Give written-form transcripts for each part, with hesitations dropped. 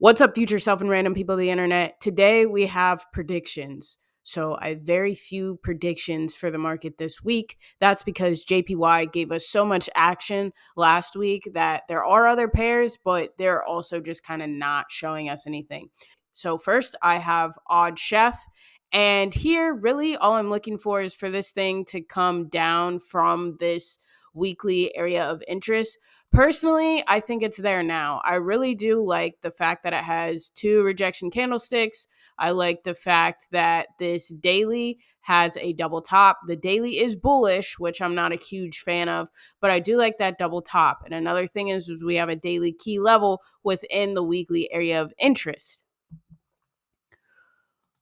What's up, future self and random people of the internet? Today we have predictions. So I have very few predictions for the market this week. That's because JPY gave us so much action last week that there are other pairs, but they're also just kind of not showing us anything. So first I have Odd Chef. And here, really, all I'm looking for is for this thing to come down from this weekly area of interest. Personally, I think it's there now. I really do like the fact that it has two rejection candlesticks. I like the fact that this daily has a double top. The daily is bullish, which I'm not a huge fan of, but I do like that double top. And another thing is we have a daily key level within the weekly area of interest.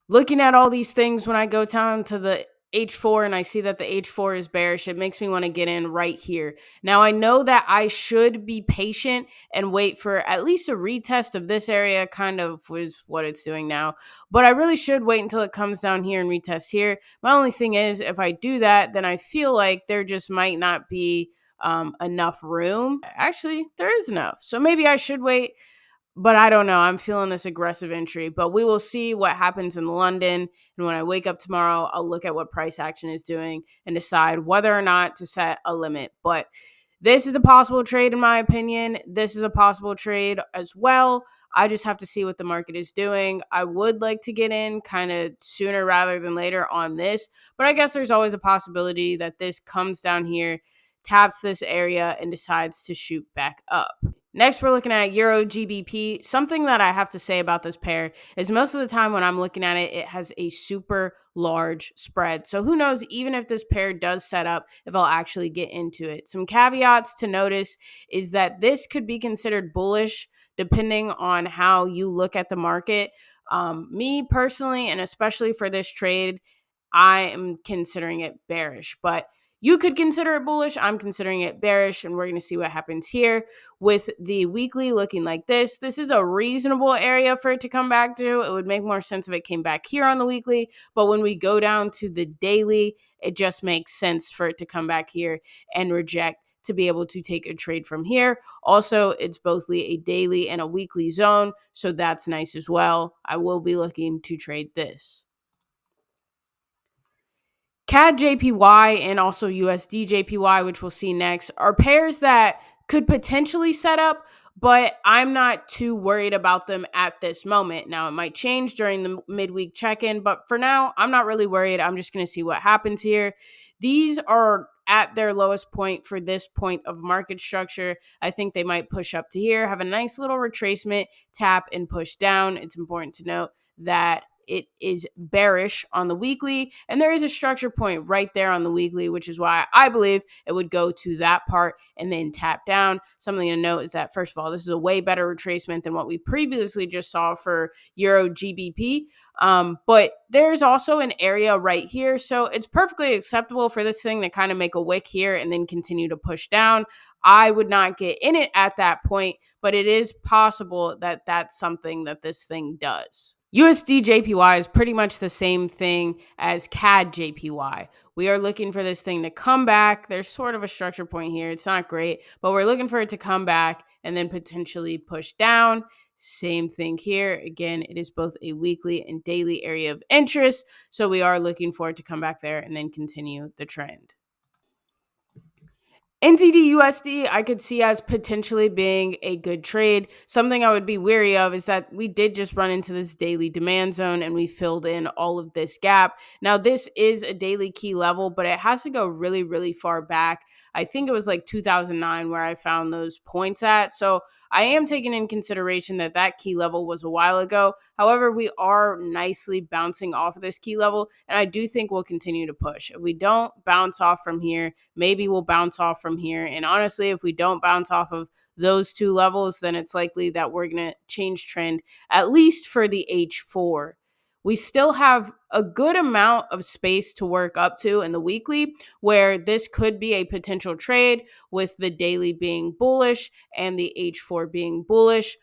Looking at all these things, when I go down to the H4 and I see that the H4 is bearish, it makes me want to get in right here. Now, I know that I should be patient and wait for at least a retest of this area, kind of is what it's doing now. But I really should wait until it comes down here and retest here. My only thing is, if I do that, then I feel like there just might not be enough room. Actually, there is enough. So maybe I should wait. But I don't know. I'm feeling this aggressive entry, but we will see what happens in London. And when I wake up tomorrow, I'll look at what price action is doing and decide whether or not to set a limit. But this is a possible trade, in my opinion. This is a possible trade as well. I just have to see what the market is doing. I would like to get in kind of sooner rather than later on this, but I guess there's always a possibility that this comes down here, taps this area, and decides to shoot back up. Next, we're looking at Euro GBP. Something that I have to say about this pair is most of the time when I'm looking at it, it has a super large spread. So who knows, even if this pair does set up, if I'll actually get into it. Some caveats to notice is that this could be considered bullish depending on how you look at the market. Me personally, and especially for this trade, I am considering it bearish, but you could consider it bullish. I'm considering it bearish, and we're going to see what happens here with the weekly looking like this. This is a reasonable area for it to come back to. It would make more sense if it came back here on the weekly, but when we go down to the daily, it just makes sense for it to come back here and reject to be able to take a trade from here. Also, it's both a daily and a weekly zone, so that's nice as well. I will be looking to trade this. CAD JPY and also USD JPY, which we'll see next, are pairs that could potentially set up, but I'm not too worried about them at this moment. Now, it might change during the midweek check-in, but for now, I'm not really worried. I'm just going to see what happens here. These are at their lowest point for this point of market structure. I think they might push up to here, have a nice little retracement, tap, and push down. It's important to note that it is bearish on the weekly, and there is a structure point right there on the weekly, which is why I believe it would go to that part and then tap down. Something to note is that, first of all, this is a way better retracement than what we previously just saw for Euro GBP, but there's also an area right here, so it's perfectly acceptable for this thing to kind of make a wick here and then continue to push down. I would not get in it at that point, but it is possible that that's something that this thing does. USD JPY is pretty much the same thing as CAD JPY. We are looking for this thing to come back. There's sort of a structure point here. It's not great, but we're looking for it to come back and then potentially push down. Same thing here. Again, it is both a weekly and daily area of interest. So we are looking for it to come back there and then continue the trend. NZD USD, I could see as potentially being a good trade. Something I would be wary of is that we did just run into this daily demand zone and we filled in all of this gap. Now, this is a daily key level, but it has to go really, really far back. I think it was like 2009 where I found those points at. So I am taking in consideration that that key level was a while ago. However, we are nicely bouncing off of this key level, and I do think we'll continue to push. If we don't bounce off from here, maybe we'll bounce off from here. And honestly, if we don't bounce off of those two levels, then it's likely that we're going to change trend, at least for the H4. We still have a good amount of space to work up to in the weekly, where this could be a potential trade with the daily being bullish and the H4 being bullish.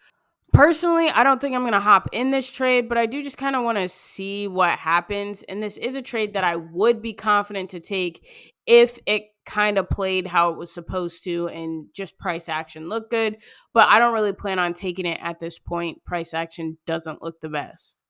Personally, I don't think I'm going to hop in this trade, but I do just kind of want to see what happens. And this is a trade that I would be confident to take if it kind of played how it was supposed to and just price action looked good, but I don't really plan on taking it at this point. Price action doesn't look the best.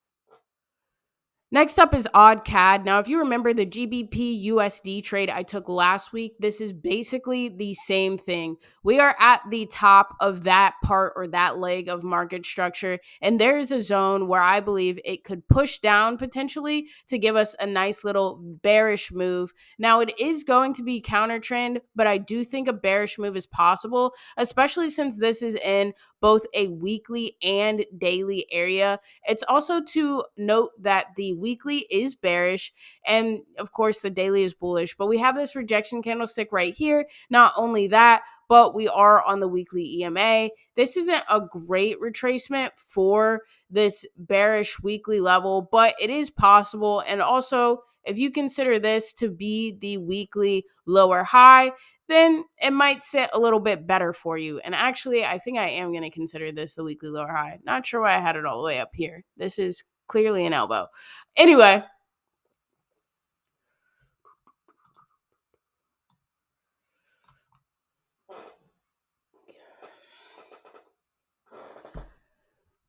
Next up is Odd CAD. Now, if you remember the GBP USD trade I took last week, this is basically the same thing. We are at the top of that part or that leg of market structure, and there is a zone where I believe it could push down potentially to give us a nice little bearish move. Now, it is going to be counter trend, but I do think a bearish move is possible, especially since this is in both a weekly and daily area. It's also to note that the weekly is bearish and of course the daily is bullish, but we have this rejection candlestick right here. Not only that, but we are on the weekly EMA. This isn't a great retracement for this bearish weekly level, but it is possible. And also, if you consider this to be the weekly lower high, then it might sit a little bit better for you. And actually, I think I am going to consider this the weekly lower high. Not sure why I had it all the way up here. This is clearly an elbow. Anyway,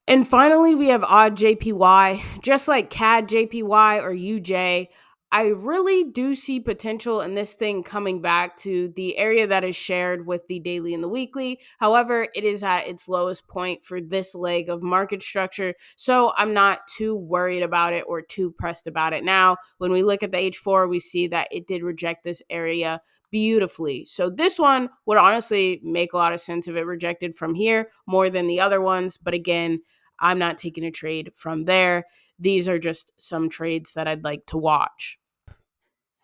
and finally, we have odd JPY. Just like CAD JPY or UJ, I really do see potential in this thing coming back to the area that is shared with the daily and the weekly. However, it is at its lowest point for this leg of market structure, so I'm not too worried about it or too pressed about it. Now, when we look at the H4, we see that it did reject this area beautifully. So this one would honestly make a lot of sense if it rejected from here more than the other ones. But again, I'm not taking a trade from there. These are just some trades that I'd like to watch.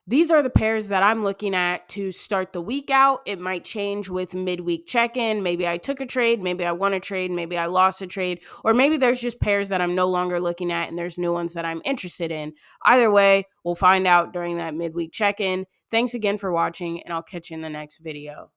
These are the pairs that I'm looking at to start the week out. It might change with midweek check-in. Maybe I took a trade, maybe I won a trade, maybe I lost a trade, or maybe there's just pairs that I'm no longer looking at and there's new ones that I'm interested in. Either way, we'll find out during that midweek check-in. Thanks again for watching, and I'll catch you in the next video.